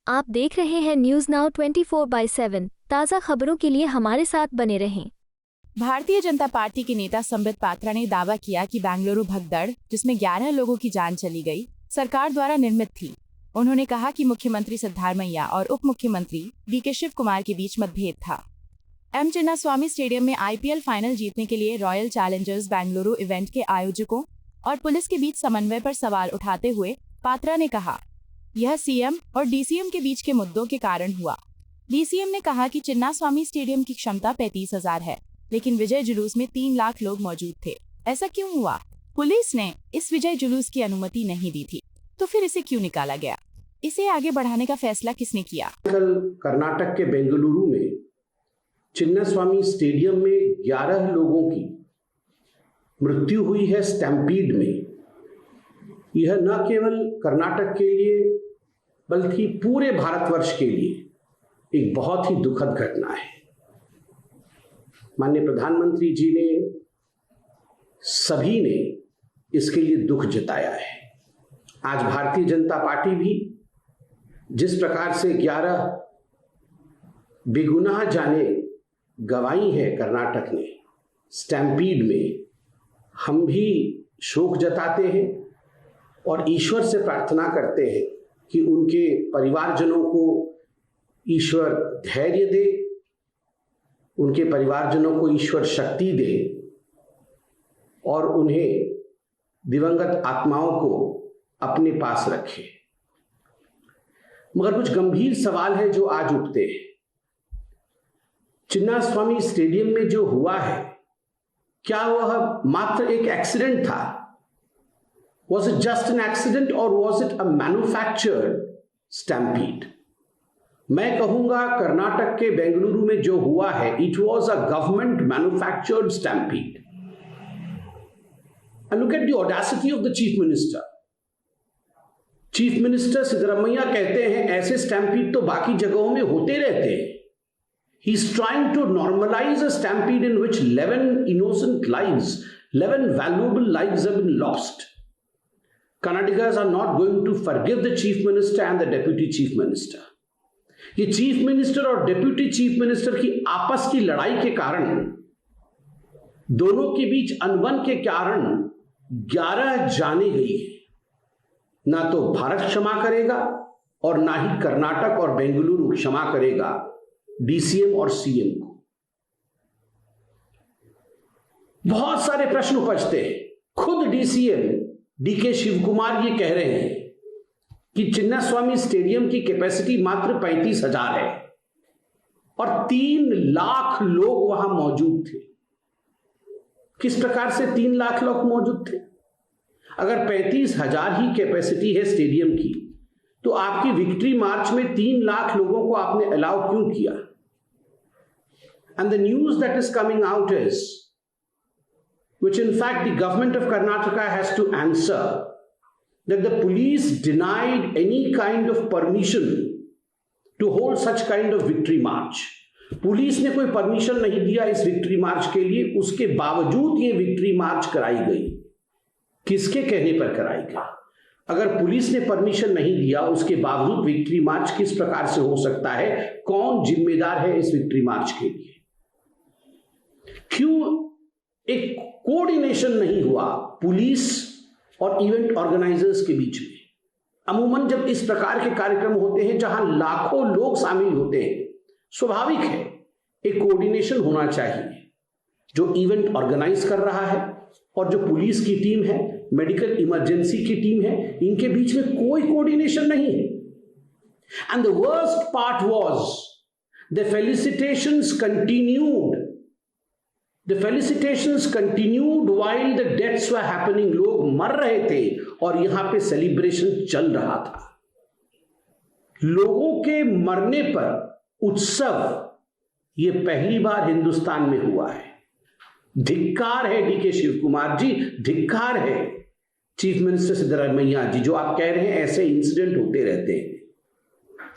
आप देख रहे हैं न्यूज नाउ 24/7। ताज़ा खबरों के लिए हमारे साथ बने रहें। भारतीय जनता पार्टी के नेता संबित पात्रा ने दावा किया कि बेंगलुरु भगदड़, जिसमें 11 लोगों की जान चली गई, सरकार द्वारा निर्मित थी। उन्होंने कहा कि मुख्यमंत्री सिद्धारमैया और उप मुख्यमंत्री डीके शिव कुमार के बीच मतभेद था। एम चिन्नास्वामी स्टेडियम में आईपीएल फाइनल जीतने के लिए रॉयल चैलेंजर्स बेंगलुरु इवेंट के आयोजकों और पुलिस के बीच समन्वय पर सवाल उठाते हुए पात्रा ने कहा, यह सीएम और डीसीएम के बीच के मुद्दों के कारण हुआ। डीसीएम ने कहा कि चिन्नास्वामी स्टेडियम की क्षमता 35,000 है, लेकिन विजय जुलूस में 3 लाख लोग मौजूद थे। ऐसा क्यों हुआ? पुलिस ने इस विजय जुलूस की अनुमति नहीं दी थी, तो फिर इसे क्यों निकाला गया? इसे आगे बढ़ाने का फैसला किसने किया? कल कर्नाटक के बेंगलुरु में चिन्नास्वामी स्टेडियम में 11 लोगों की मृत्यु हुई है स्टैम्पीड में। यह न केवल कर्नाटक के लिए बल्कि पूरे भारतवर्ष के लिए एक बहुत ही दुखद घटना है। माननीय प्रधानमंत्री जी ने, सभी ने इसके लिए दुख जताया है। आज भारतीय जनता पार्टी भी जिस प्रकार से 11 बेगुनाह जाने गंवाई है कर्नाटक ने स्टैम्पीड में, हम भी शोक जताते हैं और ईश्वर से प्रार्थना करते हैं कि उनके परिवारजनों को ईश्वर धैर्य दे, उनके परिवारजनों को ईश्वर शक्ति दे और उन्हें दिवंगत आत्माओं को अपने पास रखे। मगर कुछ गंभीर सवाल है जो आज उठते हैं। चिन्नास्वामी स्टेडियम में जो हुआ है, क्या वह मात्र एक एक्सीडेंट था? Was it just an accident or was it a manufactured stampede? मैं कहूंगा कर्नाटक के बेंगलुरु में जो हुआ है, it was a government manufactured stampede. And look at the audacity of the chief minister. Chief minister Siddaramaiah कहते हैं ऐसे स्टैम्पीड तो बाकी जगहों में होते रहते हैं। He is trying to normalize a stampede in which 11 innocent lives, 11 valuable lives have been lost. Kannadigas are not going to forgive the chief minister and the deputy chief minister. ये chief minister और deputy chief minister की आपस की लड़ाई के कारण, दोनों के बीच अनबन के कारण 11 जाने गई है। ना तो भारत क्षमा करेगा और ना ही कर्नाटक और बेंगलुरु क्षमा करेगा डीसीएम और सीएम को। बहुत सारे प्रश्न उपजते हैं। खुद डीसीएम डीके शिव कुमार ये कह रहे हैं कि चिन्नास्वामी स्टेडियम की कैपेसिटी मात्र 35,000 है और 3 लाख लोग वहां मौजूद थे। किस प्रकार से 3 लाख लोग मौजूद थे? अगर 35,000 ही कैपेसिटी है स्टेडियम की, तो आपकी विक्ट्री मार्च में 3 लाख लोगों को आपने अलाउ क्यों किया? And the news that is coming out is, which in fact the government of Karnataka has to answer, that the police denied any kind of permission to hold such kind of victory march. Police ने कोई permission नहीं दिया इस victory मार्च के लिए, उसके बावजूद ये विक्ट्री मार्च कराई गई। किसके कहने पर कराई गई? अगर पुलिस ने परमिशन नहीं दिया, उसके बावजूद विक्ट्री मार्च किस प्रकार से हो सकता है? कौन जिम्मेदार है इस विक्ट्री मार्च के लिए? क्यों एक कोऑर्डिनेशन नहीं हुआ पुलिस और इवेंट ऑर्गेनाइजर्स के बीच में? अमूमन जब इस प्रकार के कार्यक्रम होते हैं जहां लाखों लोग शामिल होते हैं, स्वाभाविक है एक कोऑर्डिनेशन होना चाहिए। जो इवेंट ऑर्गेनाइज कर रहा है और जो पुलिस की टीम है, मेडिकल इमरजेंसी की टीम है, इनके बीच में कोई कोऑर्डिनेशन नहीं है। And the worst part was the felicitations continued. The felicitations continued while the deaths were happening. लोग मर रहे थे और यहां पे सेलिब्रेशन चल रहा था। लोगों के मरने पर उत्सव ये पहली बार हिंदुस्तान में हुआ है। धिक्कार है डीके शिव कुमार जी, धिक्कार है चीफ मिनिस्टर सिद्धरामैया जी, जो आप कह रहे हैं ऐसे इंसिडेंट होते रहते हैं।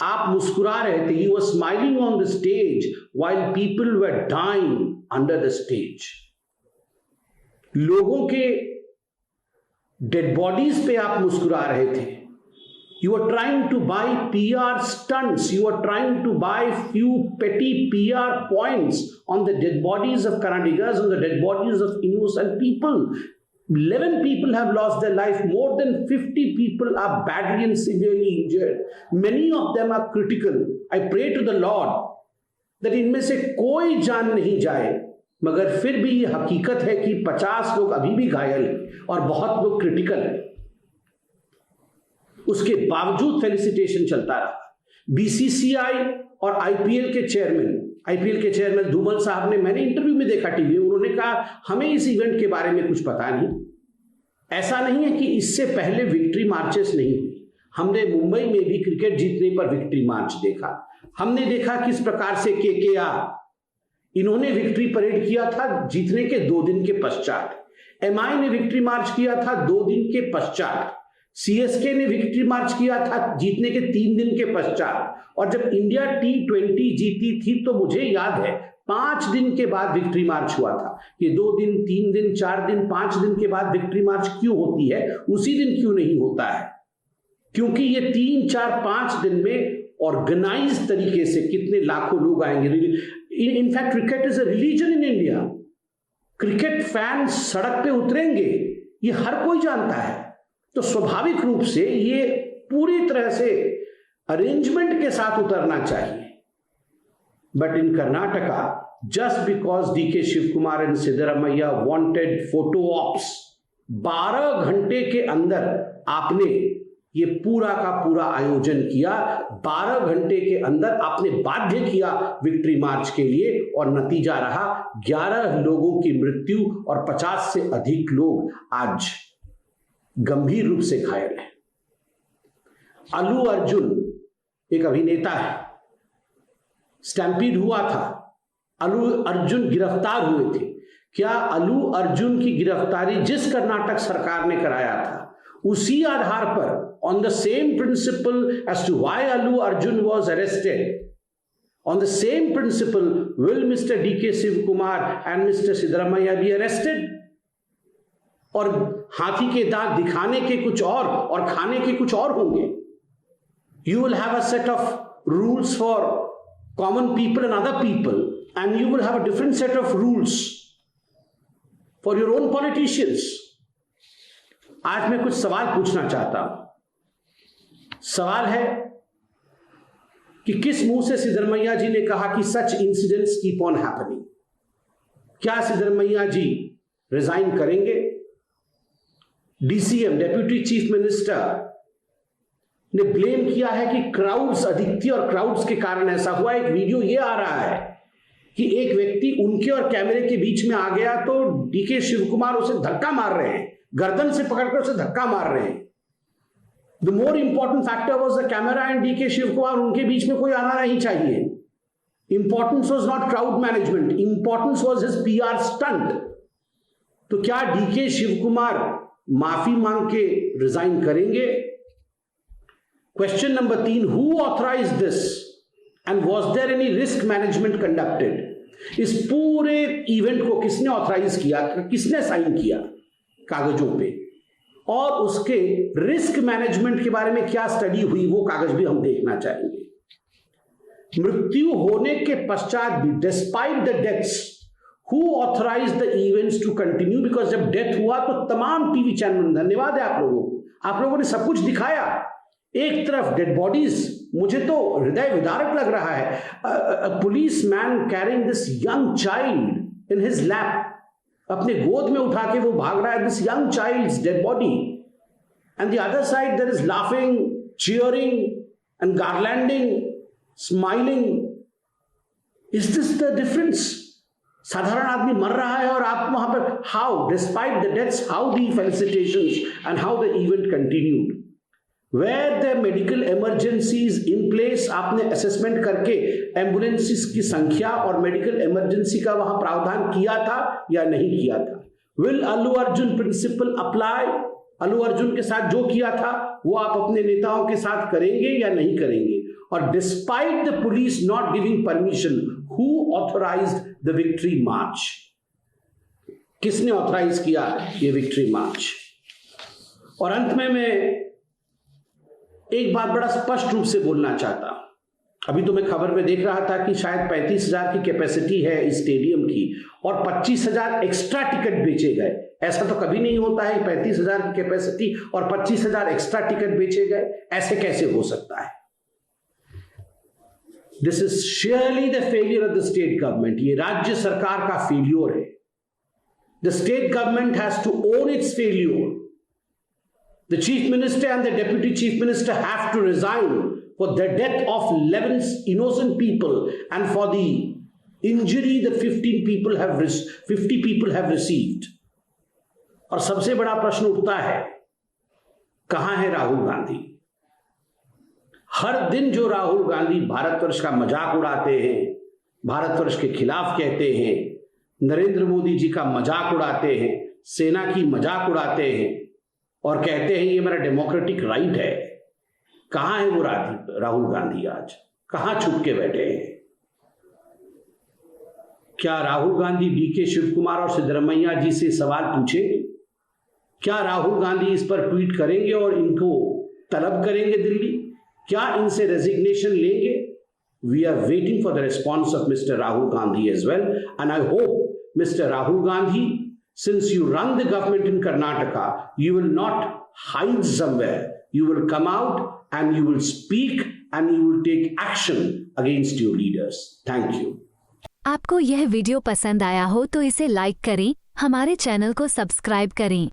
आप मुस्कुरा रहे थे, you were smiling on the stage while people were dying under the stage. लोगों के डेड बॉडीज पे आप मुस्कुरा रहे थे You are trying to buy PR stunts. You are trying to buy few petty PR points on the dead bodies of Kannadigas, on the dead bodies of innocent people. 11 people have lost their life. More than 50 people are badly and severely injured. Many of them are critical. I pray to the Lord that इनमें से कोई जान नहीं जाए, मगर फिर भी ये हकीकत है कि 50 लोग अभी भी घायल हैं और बहुत लोग क्रिटिकल हैं। उसके बावजूद फेलिसिटेशन चलता रहा। बीसीसीआई और आईपीएल के चेयरमैन धूमल साहब ने, मैंने इंटरव्यू में देखा टीवी, उन्होंने कहा हमें इस इवेंट के बारे में कुछ पता नहीं। ऐसा नहीं है कि इससे पहले विक्ट्री मार्चेस नहीं हुई। हमने मुंबई में भी क्रिकेट जीतने पर विक्ट्री मार्च देखा। हमने देखा किस प्रकार से केकेआर इन्होंने विक्ट्री परेड किया था जीतने के 2 दिन के पश्चात। एमआई ने विक्ट्री मार्च किया था 2 दिन के पश्चात। सीएसके ने विक्ट्री मार्च किया था जीतने के 3 दिन के पश्चात। और जब इंडिया T20 जीती थी तो मुझे याद है 5 दिन के बाद विक्ट्री मार्च हुआ था। ये 2 दिन, 3 दिन, 4 दिन, 5 दिन के बाद विक्ट्री मार्च क्यों होती है, उसी दिन क्यों नहीं होता है? क्योंकि ये 3, 4, 5 दिन में ऑर्गेनाइज तरीके से कितने लाखों लोग आएंगे। In fact cricket is a religion in India. Cricket fans सड़क पे उतरेंगे, ये हर कोई जानता है। तो स्वाभाविक रूप से ये पूरी तरह से अरेंजमेंट के साथ उतरना चाहिए। But in Karnataka, just because DK Shivakumar and Siddaramaiah wanted photo ops, 12 घंटे के अंदर आपने ये पूरा का पूरा आयोजन किया। 12 घंटे के अंदर आपने बाध्य किया विक्ट्री मार्च के लिए, और नतीजा रहा 11 लोगों की मृत्यु और 50 से अधिक लोग आज गंभीर रूप से घायल है। अल्लू अर्जुन एक अभिनेता है, स्टैम्पीड हुआ था, अल्लू अर्जुन गिरफ्तार हुए थे। क्या अल्लू अर्जुन की गिरफ्तारी जिस कर्नाटक सरकार ने कराया था उसी आधार पर, on the same principle as to why Allu Arjun was arrested, on the same principle will Mr. D.K. Shiv Kumar and Mr. Siddaramaiah be arrested? और हाथी के दांत दिखाने के कुछ और खाने के कुछ और होंगे। You will have a set of rules for common people and other people, and you will have a different set of rules for your own politicians. आज मैं कुछ सवाल पूछना चाहता हूं। सवाल है कि किस मुंह से सिद्धरमैया जी ने कहा कि such incidents keep on happening? क्या सिद्धरमैया जी रिजाइन करेंगे? डीसीएम, डेप्यूटी चीफ मिनिस्टर, ने ब्लेम किया है कि क्राउड्स अधिक थी और क्राउड्स के कारण ऐसा हुआ। एक वीडियो ये आ रहा है कि एक व्यक्ति उनके और कैमरे के बीच में आ गया तो डीके शिव कुमार उसे धक्का मार रहे हैं, गर्दन से पकड़कर उसे धक्का मार रहे हैं। The more important factor was the camera and DK Shivakumar, उनके बीच में कोई आना नहीं चाहिए। Importance was not crowd management, importance was his PR stunt. तो क्या डीके शिव कुमार माफी मांग के रिजाइन करेंगे? Question number 3, who authorise this and was there any risk management conducted? इस पूरे इवेंट को किसने ऑथराइज किया, किसने साइन किया कागजों पे, और उसके रिस्क मैनेजमेंट के बारे में क्या स्टडी हुई, वो कागज भी हम देखना चाहेंगे। मृत्यु होने के पश्चात भी, despite the deaths, who authorise the events to continue? Because जब डेथ हुआ तो तमाम टीवी चैनल, धन्यवाद है आप लोगों को, आप लोगों ने सब कुछ दिखाया। एक तरफ डेड बॉडीज, मुझे तो हृदय विदारक लग रहा है। Police man carrying this young child in his lap, अपने गोद में उठा के वो भाग रहा है, this young child's dead body, and the other side there is laughing, cheering and garlanding, smiling. Is this the difference? साधारण आदमी मर रहा है और आप वहां पर, how despite the deaths, how the felicitations and how the event continued? Where the medical emergencies in place, आपने असेसमेंट करके एम्बुलेंसेस की संख्या और मेडिकल इमरजेंसी का वहां प्रावधान किया था या नहीं किया था? Will Allu Arjun principle apply? Allu Arjun के साथ जो किया था वो आप अपने नेताओं के साथ करेंगे या नहीं करेंगे? और despite the police not giving permission, who authorized the victory march? किसने ऑथराइज किया ये विक्ट्री मार्च? और अंत में मैं एक बात बड़ा स्पष्ट रूप से बोलना चाहता हूं। अभी तो मैं खबर में देख रहा था कि शायद 35,000 की कैपेसिटी है इस स्टेडियम की और 25,000 एक्स्ट्रा टिकट बेचे गए। ऐसा तो कभी नहीं होता है, 35,000 की कैपेसिटी और 25,000 एक्स्ट्रा टिकट बेचे गए, ऐसे कैसे हो सकता है? This is sheerly the failure of the state government. ये राज्य सरकार का फेल्योर है। The state government has to own its failure. The chief minister and the deputy chief minister have to resign for the death of 11 innocent people and for the injury that 50 people have received. और सबसे बड़ा प्रश्न उठता है, कहां है राहुल गांधी? हर दिन जो राहुल गांधी भारतवर्ष का मजाक उड़ाते हैं, भारतवर्ष के खिलाफ कहते हैं, नरेंद्र मोदी जी का मजाक उड़ाते हैं, सेना की मजाक उड़ाते हैं और कहते हैं ये मेरा डेमोक्रेटिक राइट है, कहां है वो राहुल गांधी? आज कहां छुप के बैठे हैं? क्या राहुल गांधी डीके शिव कुमार और सिद्धरमैया जी से सवाल पूछेंगे? क्या राहुल गांधी इस पर ट्वीट करेंगे और इनको तलब करेंगे दिल्ली? क्या इनसे रेजिग्नेशन लेंगे? We are waiting for the response of mister Rahul Gandhi as well, and I hope mister Rahul Gandhi, since you run the government in Karnataka, you will not hide somewhere. You will come out and you will speak and you will take action against your leaders. Thank you. आपको यह video पसंद आया हो तो इसे like करें, हमारे channel को सब्सक्राइब करें